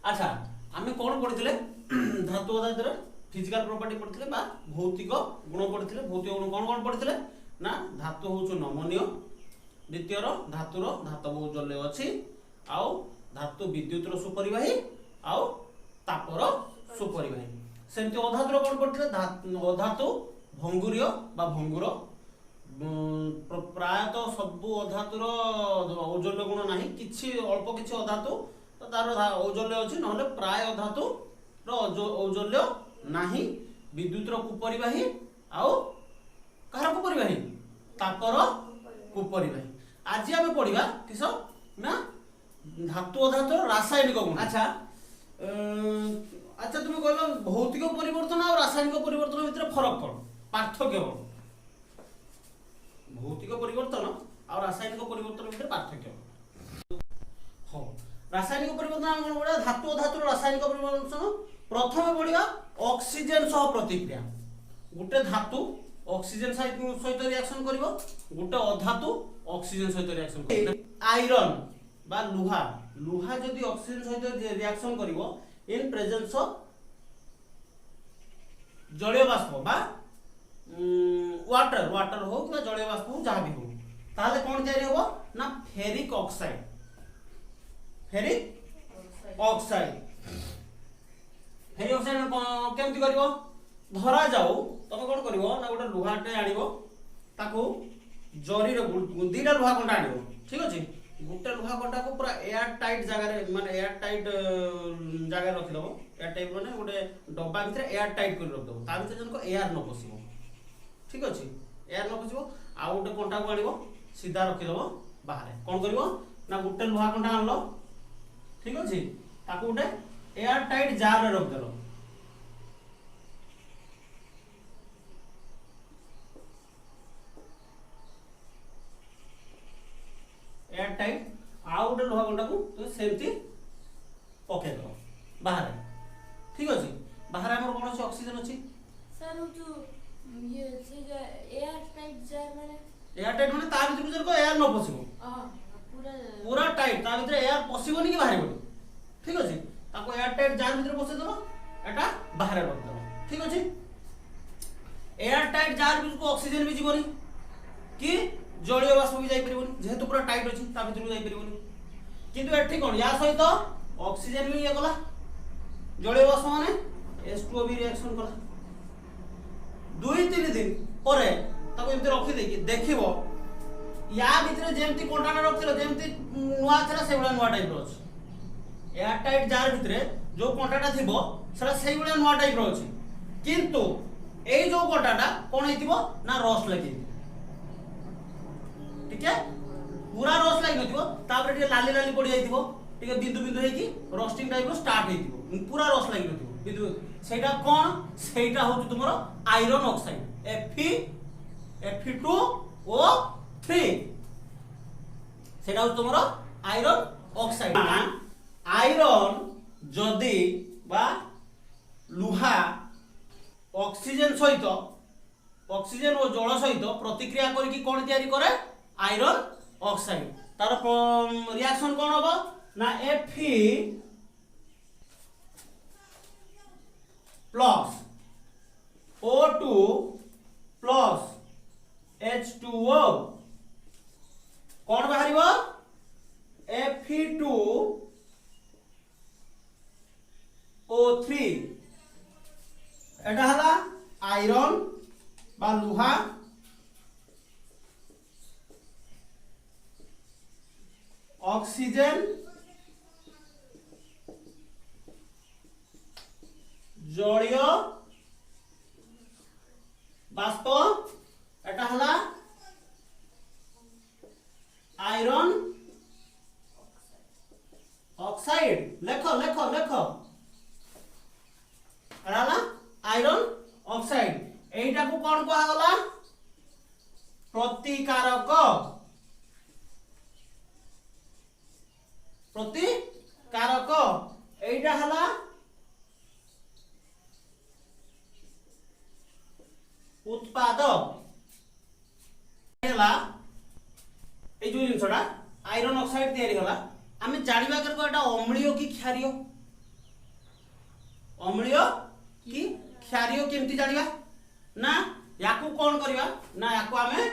अच्छा आमे कोन पढिथिले धातु अधातुर फिजिकल प्रॉपर्टी पढिथिले बा भौतिक गुण पढिथिले। भौतिक गुण कोन पढिथिले ना धातु होउछ नमनीय, द्वितीय धातुर धातव जल्य अछि, आउ धातु विद्युत रो सुपरिवाही, आउ तापर सुपरिवाही। सेमति अधातुर कोन पढिथिले अधातु भंगुरीय बा भंगुर। प्रायतः सब अधातुर औजल्य गुण नाही, किछि अल्प किछि अधातु तार औजल्य अछि, नहले प्राय अधातु रो औजल्य नाही। विद्युत रो कुपरिवाही आउ कहार कुपरिवाही तापर कुपरिवाही। आज आमे पढिबा किस ना धातु अधातुर रासायनिक गुण। अच्छा अच्छा तुम कहलो भौतिक परिवर्तन और रासायनिक परिवर्तन भितर फरक कोन, पार्थक्य कोन? भौतिक परिवर्तन और रासायनिक परिवर्तन भितर पार्थक्य हो। रासायनिक परिवर्तन हम कोन पढा धातु अधातुर रासायनिक परिवर्तन। प्रथम पढिबा ऑक्सीजन सह प्रतिक्रिया। गुटे धातु ऑक्सीजन सहित रिएक्शन करिवो, गुटे अधातु ऑक्सीजन सहित रिएक्शन करिवो। आयरन बा लुहा, लुहा जदि ऑक्सीजन सहित रिएक्शन करिवो इन प्रेजेंस ऑफ जलीय बाष्प बा वाटर वाटर हो कि जलीय बाष्प हो जहाँ भी हो, ताहले कोन तयारी होबो ना ferric oxide. Ferric oxide ferric oxide केमति करिवो धरा जाऊ तमे कोन करिवो ना गोटे लुहाटे आनिवो, ताको जरी रे गुंदीटा लुहा कंटा आनिवो, ठीक अछि। गुटे लुहा कंटा को पूरा एयर टाइट जगह रे माने एयर टाइट जगह रखि दबो। एयर टाइट माने गोटे डब्बा भितर एयर टाइट कर रख दबो, ता भितर जनको एयर न पसिबो, ठीक अछि। एयर न पसिबो आ गोटे कंटा को आनिवो सीधा रखि दबो बाहर। कोन करिवो ना गुटे लुहा कंटा आनलो, ठीक अछि, ताको गोटे एयर टाइट जार रे रख देलो। एयर टाइट आ गोटे लुहा कंटा को तो सेमती पके दो बाहर, ठीक अछि। बाहर हमर कोन अछि ऑक्सीजन अछि सर जो ये से एयर टाइट जार माने ता भीतर जर को एयर न पसिबो, पूरा पूरा टाइट ता भीतर एयर पसिबोनी कि बाहर बोली, ठीक अछि। ताको एयर टाइट जार भीतर पसे दलो, एटा बाहर रख दलो, ठीक अछि। एयर टाइट जार भीतर को ऑक्सीजन भी जीवनी कि जलीय बाष्प भी जाई परिबोनी, जेहेतु पूरा टाइट अछि ता भीतर जाई परिबोनी। किंतु एठी कोन या सहित ऑक्सीजन भी ये गला, जलीय बाष्प माने H2O भी रिएक्शन कला। 2-3 दिन परे ताको एमते रखि देकी देखिबो या भितर जेमती कोंटाटा रखथिलो जेमती नुवा छरा से बडा नुवा टाइप रो अछि। एयर टाइट जार भितर जो कोंटाटा थिबो सेला सेही बडा नुवा टाइप रो अछि, किंतु एई जो कोंटाटा कोन हेतिबो ना रस लागि, ठीक है। पूरा रस लागि नथिबो, तापर टे लाली लाली पड़ी जाइथिबो, ठीक है, बिंदु बिंदु हेकी रोस्टिंग टाइप रो स्टार्ट हेतिबो, पूरा रस लागि नथिबो बिंदु। सेटा कोन सेटा होउ तुमरो आयरन ऑक्साइड Fe2O3, सेटा होउ तुमरो आयरन ऑक्साइड। आयरन जदि बा लुहा ऑक्सीजन सहित ऑक्सीजन और जल सहित प्रतिक्रिया करिकी कोन तयारी करे आयरन ऑक्साइड। तार रिएक्शन कोन होबो ना Fe plus O2 plus H2O कोन बाहरिबो Fe2O3। एटा हला आयरन बा लुहा ऑक्सीजन जलीय बाष्प, एटा हला आयरन ऑक्साइड। लेखो लेखो लेखो एटा आयरन ऑक्साइड। एटा को कोन कहा गला प्रतिकारक। प्रतिकारक एटा हला उत्पादक। हेला ए जो जिनसटा आयरन ऑक्साइड तयारी होला, आमे जानिबा करको एटा अम्लीय कि क्षारीय अम्लीय कि क्षारीय केमती जानिबा ना याकू कोन करबा ना याकू आमे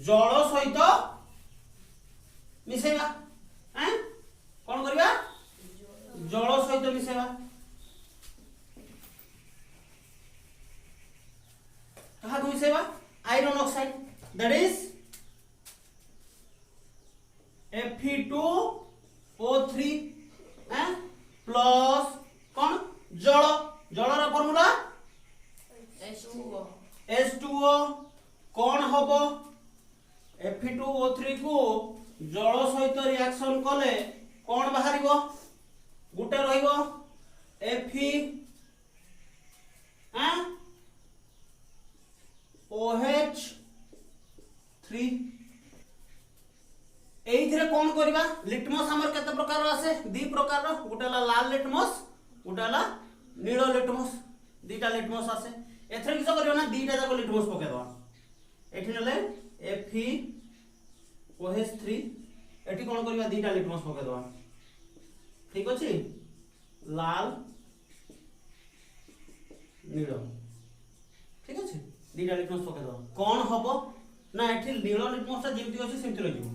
जल सहित मिसेबा हैं कोन करबा जल सहित मिसेबा कहा मिसेबा iron oxide that is Fe2O3 हैं प्लस कौन जल जलर फॉर्मूला H2O H2O कौन हबो Fe2O3 को जल सहित रिएक्शन कले कौन बाहरिबो गुटे रहिबो Fe हैं OH3 एइथिरे कोन करबा लिटमस हमर केते प्रकार आसे दी प्रकार रो गुटेला लाल लिटमस गुटेला नीलो लिटमस दीटा लिटमस आसे एथरे किस करबा ना दीटा जाको लिटमस पके दवा एठी नले FeOH3 एठी कोन करबा दीटा लिटमस पके दवा ठीक अछि लाल नीलो ठीक अछि दीटा लिटमस पके दवा कोन हबो ना एठी नीलो लिटमस ता जेमति अछि सेमति रहिबो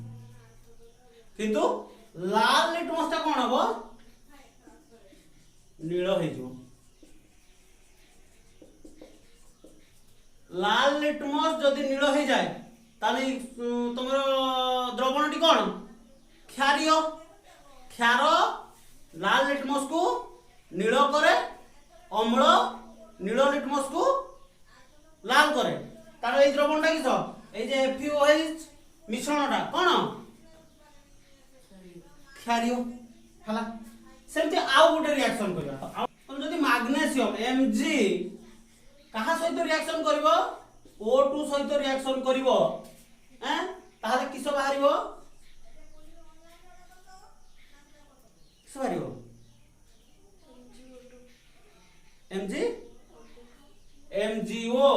किंतु लाल लिटमस ता कोन हबो नीलो हे जो लाल लिटमस जदि नीलो हे जाय ताले तमरो द्रवणटी कोन क्षारीय क्षार लाल लिटमस को नीलो करे अम्ल नीलो लिटमस को लाल करे तार ए द्रवणटा किस ए जे FeOH मिश्रणटा कोन क्षारीय हला सेमती आउ गुटे रिएक्शन करबा हम जदि मैग्नीशियम Mg कहा सहित रिएक्शन करबो O2 सहित रिएक्शन करबो हैं ताहाले किस बाहरिबो किस बाहरिबो MgO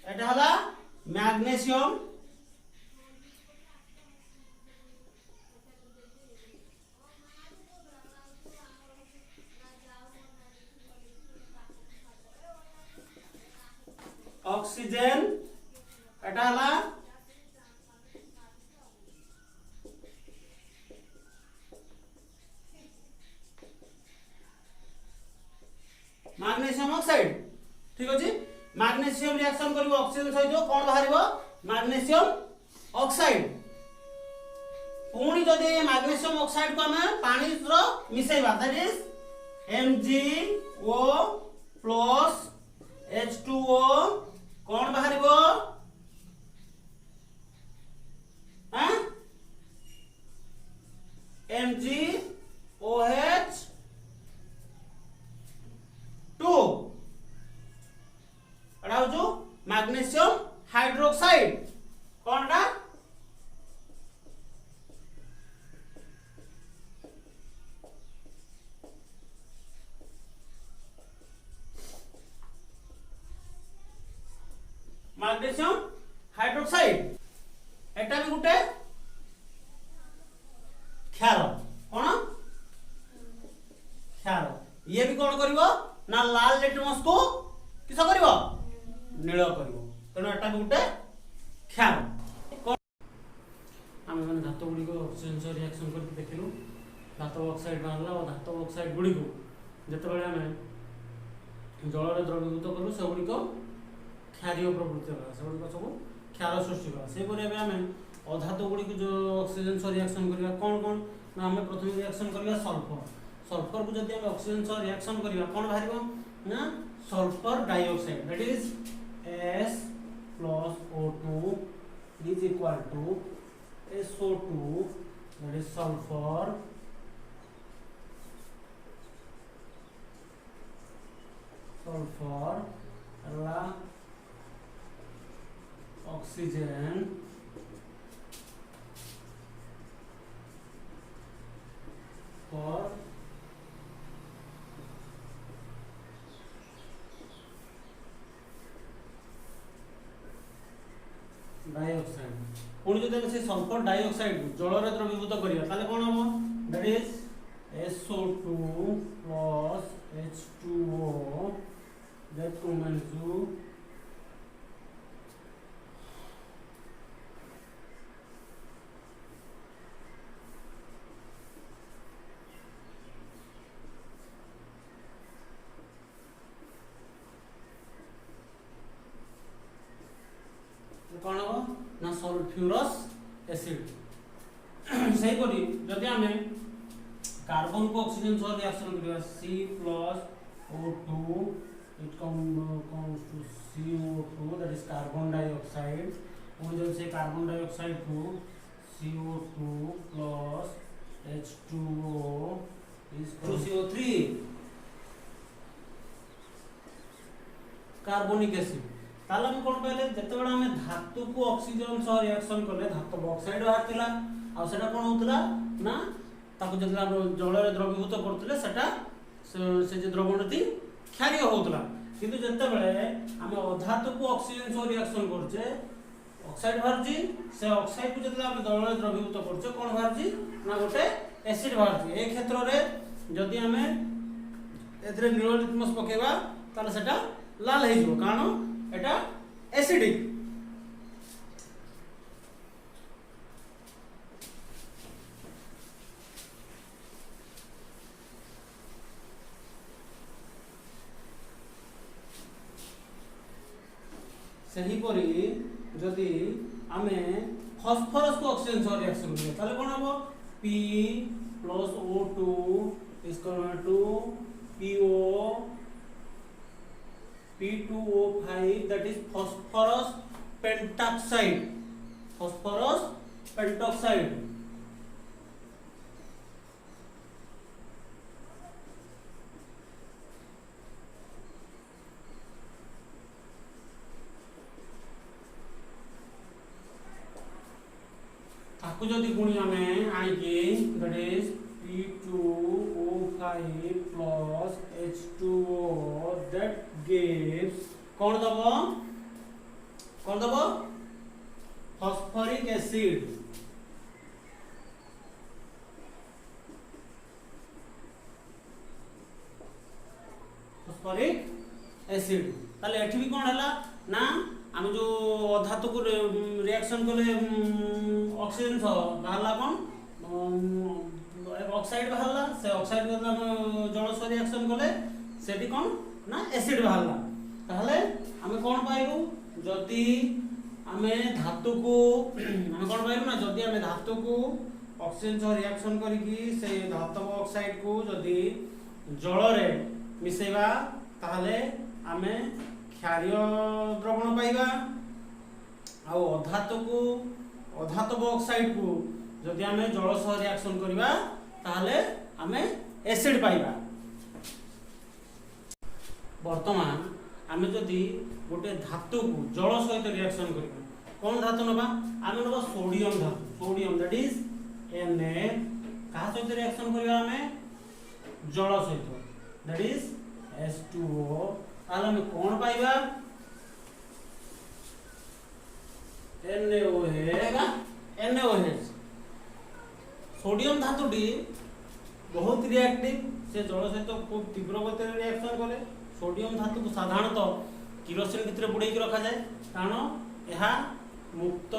এটা হলা मैग्नीशियम ऑक्सीजन এটা হলা मैग्नीशियम ऑक्साइड ठीक अछि मैग्नीशियम रिएक्शन करिवो ऑक्सीजन सहित कोन बाहरिवो मैग्नीशियम ऑक्साइड पुणी जदि मैग्नीशियम ऑक्साइड को हमें पानी रो मिसेबा that is MgO plus H2O कोन बाहरिवो हैं MgOH2 एटा हो जो मैग्नीशियम हाइड्रोक्साइड कोनटा मैग्नीशियम हाइड्रोक्साइड एटा भी गुटे क्षार कोन क्षार ये भी कोन करिवो ना लाल लिटमस को किस करिवो नील करिवो तेणु एटा भी गुटे क्षार आम मैंने धातु गुड़ी को ऑक्सीजन सह रिएक्शन करके देखिलु धातु ऑक्साइड बाहरला और धातु ऑक्साइड गुड़ी को जते बेले आम जल रे द्रवीभूत करू से गुड़ी को क्षारीय प्रवृत्ति होला से गुड़ी को सब क्षार सृष्टि होला से परे आम अधातु गुड़ी को जो ऑक्सीजन सह रिएक्शन करबा कोन कोन ना हम प्रथम रिएक्शन करबा सल्फर सल्फर को जदि हम ऑक्सीजन सह रिएक्शन करबा कोन बाहरिबो ना sulphur dioxide that is S plus O2 is equal to SO2 that is sulfur oxygen for dioxide पुणी जब से सल्फर डाइऑक्साइड जल रे द्रवीभूत करिया ताले कोन हम that is SO2 plus H2O that combines to कौन हम ना सल्फ्यूरस एसिड से जदि आम कार्बन को ऑक्सीजन सह रिएक्शन करिया C+O2 it comes to CO2 that is carbon dioxide और जब से कार्बन डाइऑक्साइड को CO2 plus H2O is to CO3 कार्बनिक एसिड ताले हम कोन पहले जते बडा हम धातु को ऑक्सीजन सह रिएक्शन करले धातु ऑक्साइड बाहर थिला आ सेटा कोन होतला ना ताको जतला हम जल रे द्रवीभूत करतले सेटा से जे द्रवणति क्षारीय होतला किंतु जते बेले हम अधातु को ऑक्सीजन सह रिएक्शन करछे ऑक्साइड बाहरजी से ऑक्साइड को जतला हम जल रे द्रवीभूत करछे कोन बाहरजी ना गोटे एसिड बाहरजी ए क्षेत्र रे जदि हम एथरे नील लिटमस पकेबा ताले सेटा लाल हे जो कारण एटा एसिडिक सही परी जदि आमे फास्फोरस को ऑक्सीजन सह रिएक्शन करिया ताले कोन हबो P plus O2 is equal to PO P2O5 that is phosphorus pentoxide ताकू जदि गुणी आमे आनिकी that is P2O5 plus H2O that gives कौन दबो फॉस्फोरिक एसिड ताले एठी भी कोन हला ना हम जो धातु को रिएक्शन करले ऑक्सीजन सह बाहरला कोन ऑक्साइड बाहरला से ऑक्साइड को जल सह रिएक्शन करले सेठी कोन ना एसिड बाहरला ताहले हमें कोन पाइलु जदि हमें धातु को हमें कोन पाइलु ना जदि हमें धातु को ऑक्सीजन सह रिएक्शन करिकी से धातु ऑक्साइड को जदि जल रे मिसेबा ताहले हमें क्षारीय द्रवण पाइबा आ अधातु ऑक्साइड को जदि हमें जल सह रिएक्शन करिबा ताहले हमें एसिड पाइबा वर्तमान आमे जदि गोटे धातु को जल सहित रिएक्शन करिबा कोन धातु नबा आमे नबा सोडियम दैट इज Na का सहित रिएक्शन करिबा आमे जल सहित दैट इज H2O ताले हम कोन पाइबा NaOH सोडियम धातुटी बहुत रिएक्टिव से जल सहित खूब तीव्र गति रिएक्शन करे सोडियम धातु को साधारणतः किरोसिन भितर बुड़े रखा जाए कारण यह मुक्त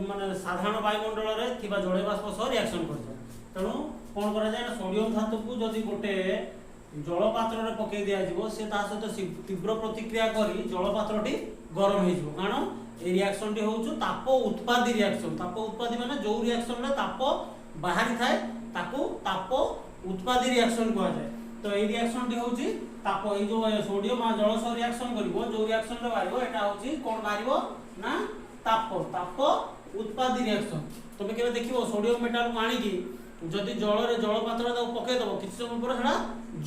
माने साधारण वायुमंडल रे थिबा जल बाष्प सह रिएक्शन कर जाए तेणु कोन करा जाए ना सोडियम धातु को जदि गोटे जल पात्र रे पके दिया जिवो से ता सहित तीव्र प्रतिक्रिया करी जल पात्रटी गरम हे जिवो कारण ए रिएक्शन टी होउछु ताप उत्पादी माने जो रिएक्शन रे ताप बाहरी थाए ताको ताप उत्पादी रिएक्शन कहा जाए तो ए रिएक्शन टी होउछि ताप ए जो सोडियम आ जल सह रिएक्शन करिवो जो रिएक्शन रे बारिवो एटा होउछि कोन बारिवो ना ताप उत्पादी रिएक्शन तबे केबे देखिवो सोडियम मेटल को आनी की जदि जल रे जल पात्र दा पके दबो किछ समय पर सेडा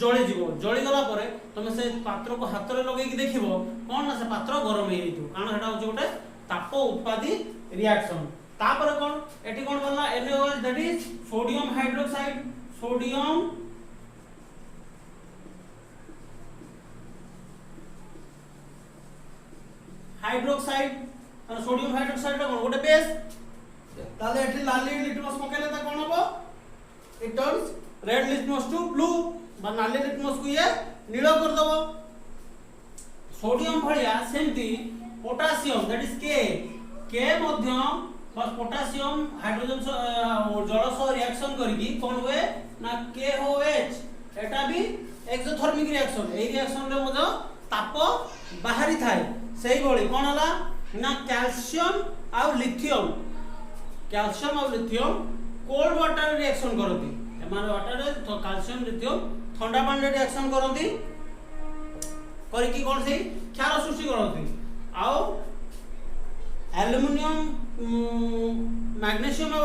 जळी जीवो जळी गला परे तमे से पात्र को हाथ रे लगेई की देखिवो कोन ना से पात्र गरम हे हितु कारण सेडा होउछि गोटे ताप उत्पादी रिएक्शन तापर कोन एठी कोन बनला NaOH that is sodium hydroxide sodium hydroxide कोन गोटे बेस ताले एठी लाली लिटमस पकेले त कोन हबो it turns red litmus to blue बा नाली लिटमस को ये नील कर दबो सोडियम भलिया सेमती पोटासियम दैट इज के मध्य पोटासियम हाइड्रोजन जल सह रिएक्शन करके कोन हुए ना KOH एटा भी एक्सोथर्मिक रिएक्शन ए रिएक्शन रे मजो ताप बाहरी थाए सेही भली कोन हला ना कैल्शियम आ लिथियम कोल्ड वाटर रिएक्शन करती एमान वाटर रे तो कैल्शियम लिथियम ठंडा पानी रे रिएक्शन करती करके कोन से क्षार सृष्टि करती आउ एल्युमिनियम मैग्नीशियम और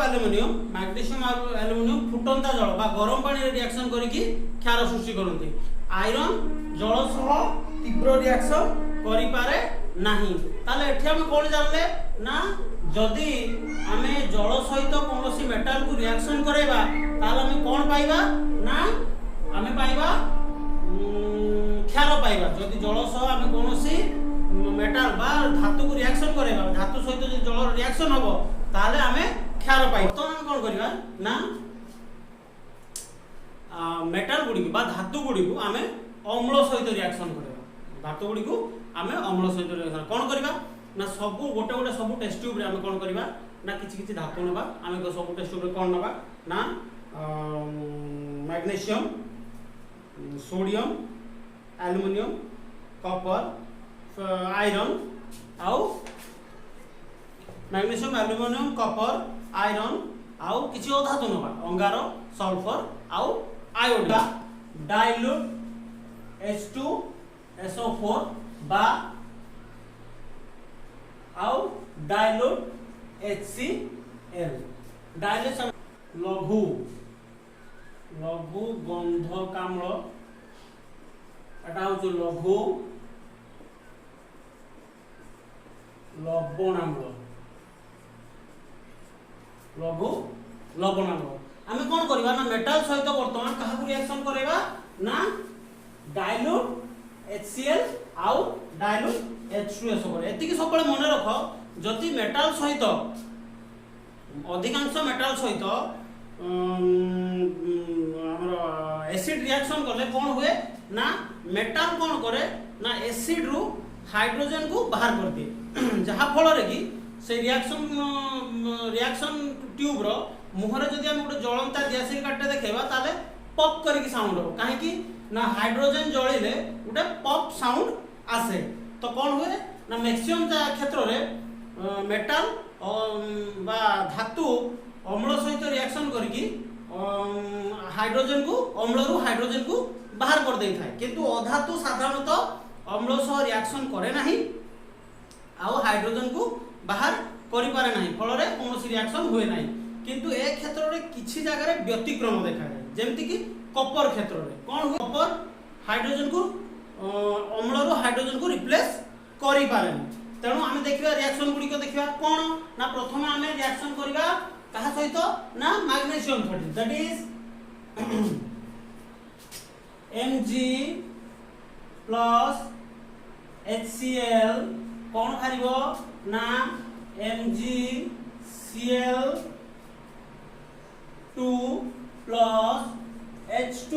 एल्युमिनियम फुटंता जल बा गरम पानी रे रिएक्शन करके क्षार सृष्टि करती आयरन जल सह तीव्र रिएक्शन करि पारे नाही ताले एठी हम कोन जानले ना जदि आमे जल सहित कोनोसी मेटल को रिएक्शन करेबा ताले हम कोन पाइबा ना आमे पाइबा क्षार पाइबा जदि जल सह आमे कोनोसी मेटल बा धातु को रिएक्शन करेबा धातु सहित जदि जल रिएक्शन हबो ताले आमे क्षार पाइबा तो हम कोन करिबा ना मेटल गुडी बा धातु गुडी को आमे अम्ल सहित रिएक्शन करेबा धातु गुडी को आमे अम्ल सहित रिएक्शन कोन करिबा ना सब गोटे सब टेस्ट ट्यूब रे आमे कोन करिबा ना किछि धातु नबा आमे सब टेस्ट ट्यूब रे कोन नबा ना magnesium sodium aluminium copper iron आउ मैग्नीशियम एल्युमिनियम कॉपर आयरन आउ किछि धातु नबा अंगार सल्फर आउ आयोडीन डाइल्यूट H2SO4 बा आउ डाइल्यूट HCl डाइल्यूशन लघु गंधक आम्ल एटा होछ लघु लवण आम्ल आमे कोन करबा ना मेटल सहित वर्तमान कहा को रिएक्शन करबा ना डाइल्यूट HCl आउ डाइल्यूट H2SO4 एति की सबले मने रखो जति मेटल सहित अधिकांश मेटल सहित हमर एसिड रिएक्शन करले कोन हुए ना मेटल कोन करे ना एसिड रु हाइड्रोजन को बाहर कर दिए जहा फल रे कि से रिएक्शन ट्यूब रो मुहरे जदि हम गोटे जळंता दियासिल काटे देखेबा ताले पॉप करके साउंड हो काहे कि ना हाइड्रोजन जळिले गोटे पॉप साउंड आसे तो कोन हुए ना मैक्सिमम क्षेत्र रे मेटल बा धातु अम्ल सहित रिएक्शन करके हाइड्रोजन को अम्ल रु हाइड्रोजन को बाहर कर देई थाए किंतु अधातु साधारणतः अम्ल सह रिएक्शन करे नाही आउ हाइड्रोजन को बाहर करि पारे नाही फल रे कोनोसी रिएक्शन हुए नाही किंतु ए क्षेत्र रे किछि जगह रे व्यतिक्रम देखा जाय जेमति कि कॉपर क्षेत्र रे कोन हुए कॉपर हाइड्रोजन को अम्ल रु हाइड्रोजन को रिप्लेस करि पारे तेणु आमे देखिबा रिएक्शन गुडी को देखिबा कोन ना प्रथम आमे रिएक्शन करिबा कहा सहित ना magnesium 30 that is Mg plus HCl कोन खारिबो ना MgCl2 प्लस H2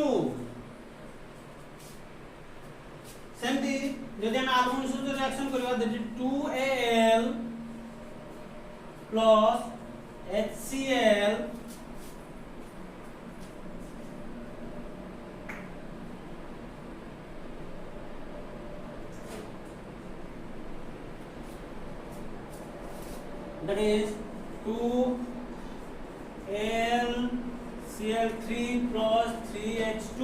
सेमती यदि हम आलुमिनियम सहित रिएक्शन करबा that is 2Al plus HCl that is 2AlCl3 plus 3H2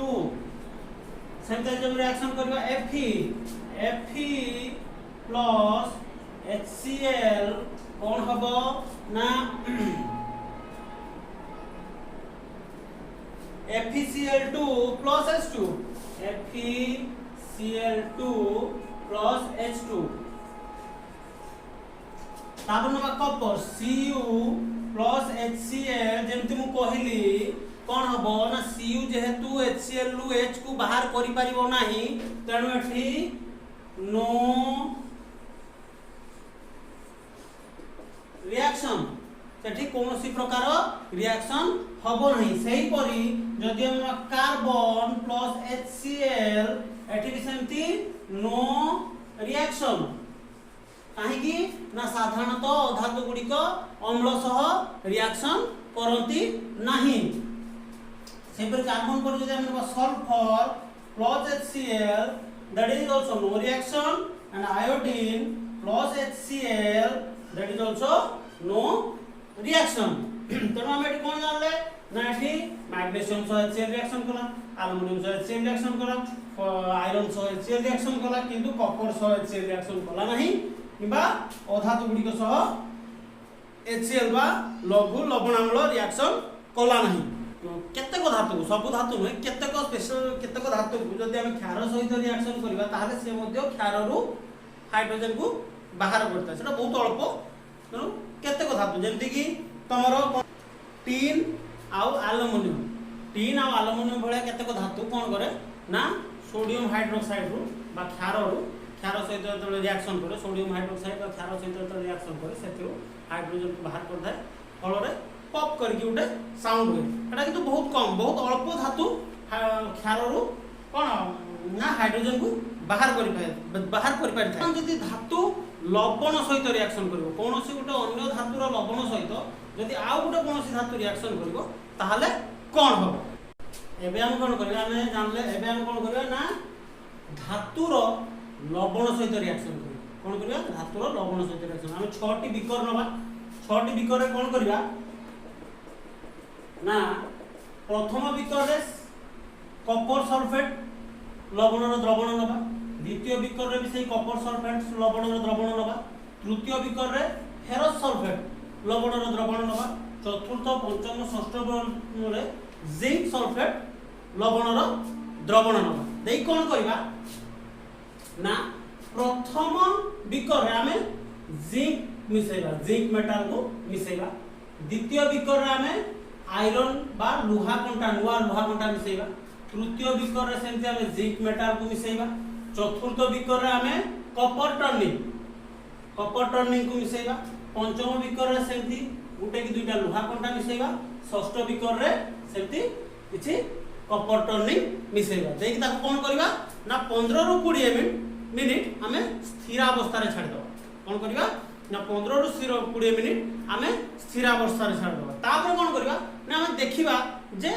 सेमते जब रिएक्शन करबा Fe plus HCl कोन हबो ना FeCl2 plus H2 FeCl2 plus H2 तापर नबा कॉपर Cu plus HCl जेमति मु कहली कोन हबो ना Cu जेहेतु HCl लु H को बाहर करि परिबो नाही तेनु एठी नो रिएक्शन सेठी कोनोसी प्रकार रिएक्शन हबो नहीं। सही परी जदि हम कार्बन प्लस HCl एठी भी सेमती नो रिएक्शन काहे कि ना साधारणतः धातु गुड़िक अम्ल सह रिएक्शन करती नहीं। से पर कार्बन पर जदि हम sulphur plus HCl that is also no reaction and iodine plus HCl that is also no reaction। तेणु हम एठी कोन जानले ना एठी मैग्नीशियम सह HCl रिएक्शन कला, एल्युमिनियम सह HCl रिएक्शन कला, आयरन सह HCl रिएक्शन कला, किंतु कॉपर सह HCl रिएक्शन कला नहीं किबा अधातु गुडी को सह HCl बा लघु लवणाम्ल रिएक्शन कला नहीं। केतेक धातु सब धातु नुहे केतेक स्पेशल केतेक धातु जदि हम क्षार सहित रिएक्शन करबा ताहाले से मध्ये क्षार रु हाइड्रोजन को बाहर करता सेटा बहुत अल्प। तेणु केतेक धातु जेमति कि तमरो टीन आउ एल्युमिनियम भलिया केतेक धातु कोन करे ना सोडियम हाइड्रोक्साइड रु बा क्षार सहित जतले रिएक्शन करे सोडियम हाइड्रोक्साइड बा क्षार सहित जतले रिएक्शन करे सेथिरु हाइड्रोजन को बाहर कर थाए फल रे पॉप करके उठे साउंड हुए। एटा किंतु बहुत कम बहुत अल्प धातु क्षार रु कोन ना हाइड्रोजन को बाहर कर पाए। जदि धातु लवण सहित रिएक्शन करिवो कोनोसी गोटे अन्य धातुर लवण सहित जदि आउ गोटे कोनोसी धातु रिएक्शन करिवो ताहाले कोन हबो। एबे हम कोन करबा हम जानले एबे हम कोन करबा ना धातुर लवण सहित रिएक्शन करिवो कोन करबा धातुर लवण सहित रिएक्शन। हम 6 टी बिकर नबा 6 टी बिकर रे कोन करबा ना प्रथम बिकर रे कॉपर सल्फेट लवणर द्रवण नबा, द्वितीय बिकर रे भी सही कॉपर सल्फेट लवणर द्रवण नबा, तृतीय बिकर रे फेरस सल्फेट लवणर द्रवण नबा, चतुर्थ पंचम षष्ठ रे जिंक सल्फेट लवणर द्रवण नबा। देई कोन करबा ना प्रथम बिकर रे आमे जिंक मिसेबा जिंक मेटल को मिसेबा, द्वितीय बिकर रे आमे आयरन बा लोहा कंटा मिसेबा, तृतीय बिकर रे सेमति आमे जिंक मेटल को मिसेबा, चतुर्थ बिकर रे आमे कॉपर टर्निंग को मिसेबा, पंचम बिकर रे सेमति गुटे कि दुईटा लोहा कंटा मिसेबा, षष्ठ बिकर रे सेमति किछि कॉपर टर्निंग मिसेबा। देख ताको कोन करबा ना 15 रु 20 मिनिट आमे स्थिर अवस्था रे छाड़ दबा। कोन करबा ना 15 रु 20 मिनिट आमे स्थिर अवस्था रे छाड़ दबा। तापर कोन करबा ना हम देखिबा जे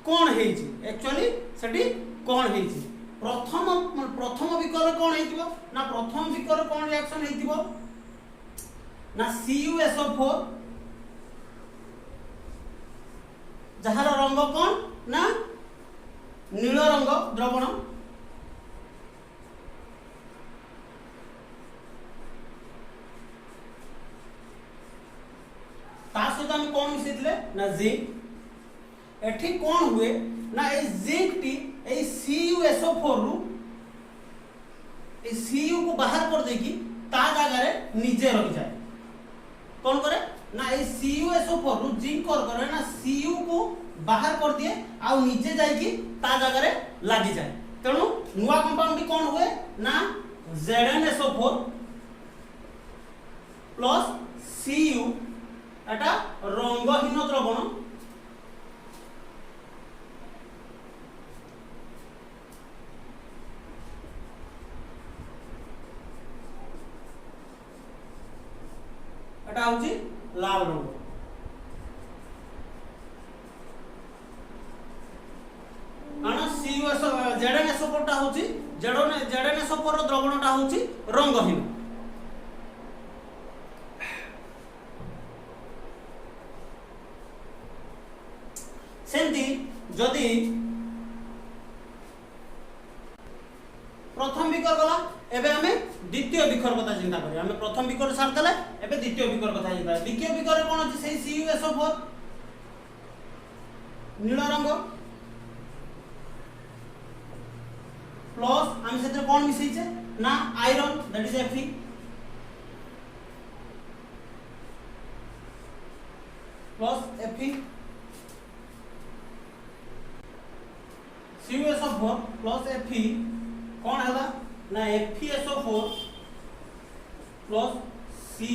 कोन हेछि एक्चुअली सेठी कोन हेछि। प्रथम विकर कोन हेतिबो ना प्रथम विकर कोन रिएक्शन हेतिबो ना CuSO4 जहार रंग कोन ना नील रंग द्रवण ता सहित हम कोन मिसेथिले ना जिंक। एठी कोन हुए ना ए जिंक टी ए CuSO4 रु ए Cu को बाहर कर देकी ता जगह रे नीचे रख जाए। कोन करे ना ए CuSO4 रु जिंक करे ना Cu को बाहर कर दिए आ नीचे जाई की ता जगह रे लागि जाए। तेणु नुवा कंपाउंड कोन हुए ना ZnSO4 प्लस Cu एटा रंगहीन द्रवण एटा होची लाल रंग। आना ZnSO4 टा होची ZnSO4 रो द्रवण टा होची रंगहीन। सेंती जदि प्रथम बिकर गला एबे हमें द्वितीय बिकर कथा चिंता करिया। हमें प्रथम बिकर सार देले एबे द्वितीय बिकर कथा चिंता। द्वितीय बिकर कोन अछि सेही CuSO4 नील रंग प्लस हम सेते कोन मिसै छै ना iron that is Fe plus Fe CuSO4 plus Fe कौन है ना FeSO4 प्लस Cu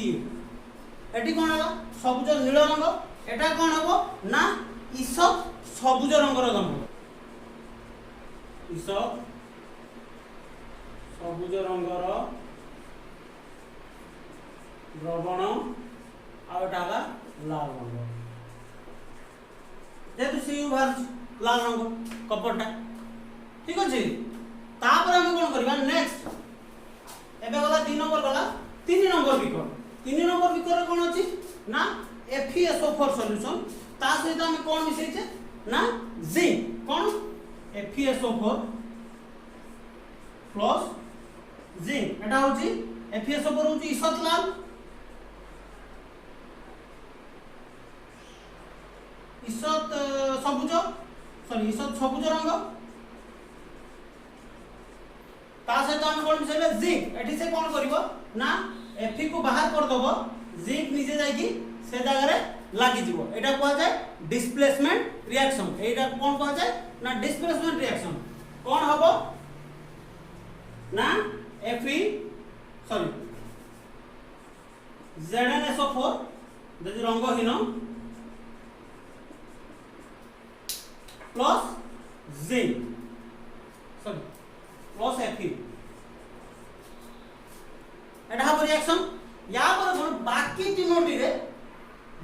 एटी कौन है सबुज नील रंग एटा कौन हबो ना ईसत सबुज रंगर द्रव ईसत सबुज रंगर द्रवण आटा लाल रंग जेतु सी बाहर लाल रंग कपड़टा ठीक अच्छे तापर हम कौन करबा नेक्स्ट एबे गला 3 नंबर गला 3 नंबर विकर 3 नंबर विकर कौन अछि ना FeSO4 सॉल्यूशन ता सहित हम कौन मिसै छे ना जिंक कौन FeSO4 प्लस जिंक एटा होची FeSO4 होची ईसत लाल ईसत सबुज सॉरी ईसत सबुज रंग ता सहित हम कौन मिसैले जिंक एठी से कौन करिवो ना Fe को बाहर कर दबो जिंक नीचे जाई कि से जगह रे लागि जीवो एटा कोआ जाय डिस्प्लेसमेंट रिएक्शन एटा कौन कोआ जाय ना डिस्प्लेसमेंट रिएक्शन कौन हबो ना Fe सॉरी ZnSO4 जदि रंगहीन plus zinc sorry plus Fe एटा हबो रिएक्शन या पर कोन बाकी तीनोटी रे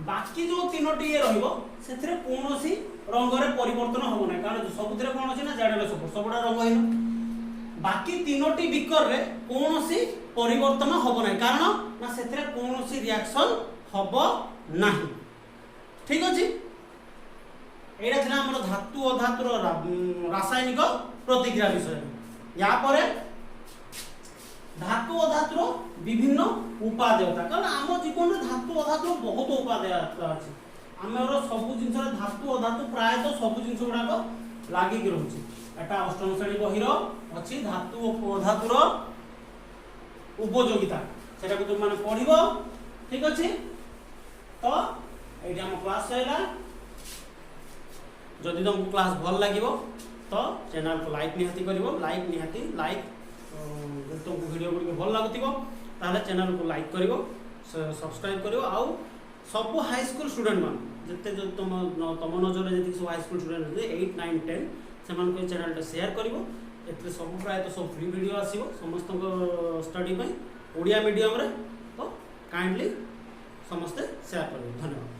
बाकी जो तीनोटी ये रहइबो सेथरे कोनोसी रंग रे परिवर्तन होबो नै कारण सबुतरे कोन अछि ना ZnSO4 सबडा रंगहीन बाकी तीनोटी बिकर रे कोनोसी परिवर्तन होबो नै कारण ना सेथरे कोनोसी रिएक्शन होबो नाही ठीक अछि एटा थिला हमर धातु और धातुर रासायनिक प्रतिक्रिया विषय या परे धातु और धातुर विभिन्न उपादेयता कारण आम जीवन में धातु और धातुर बहुत उपादेयता अछि आमर सब जिंस धातु और धातु प्राय तो सब जिंस गुडा लागिक रहउछि एटा अष्टम श्रेणी बहिर अछि धातु और धातुर उपयोगिता सेटा को तुम माने पढिबो ठीक अछि तो एटी हम क्लास हैला जदि तुमको क्लास भल लागिबो तो चैनल को लाइक निहाती करिवो लाइक निहाती लाइक तुमको वीडियो गुडी भल लागुतिबो ताले चैनल को लाइक करिवो सब्सक्राइब करिवो आउ सब हाई स्कूल स्टूडेंट मान जते जो तुम नजर जति सब हाई स्कूल स्टूडेंट 8 9 10 समान को चैनल टा शेयर करिवो एते सब प्राय तो सब फ्री वीडियो आसीबो समस्त को स्टडी पई ओडिया मीडियम रे तो काइंडली समस्त शेयर करिवो धन्यवाद।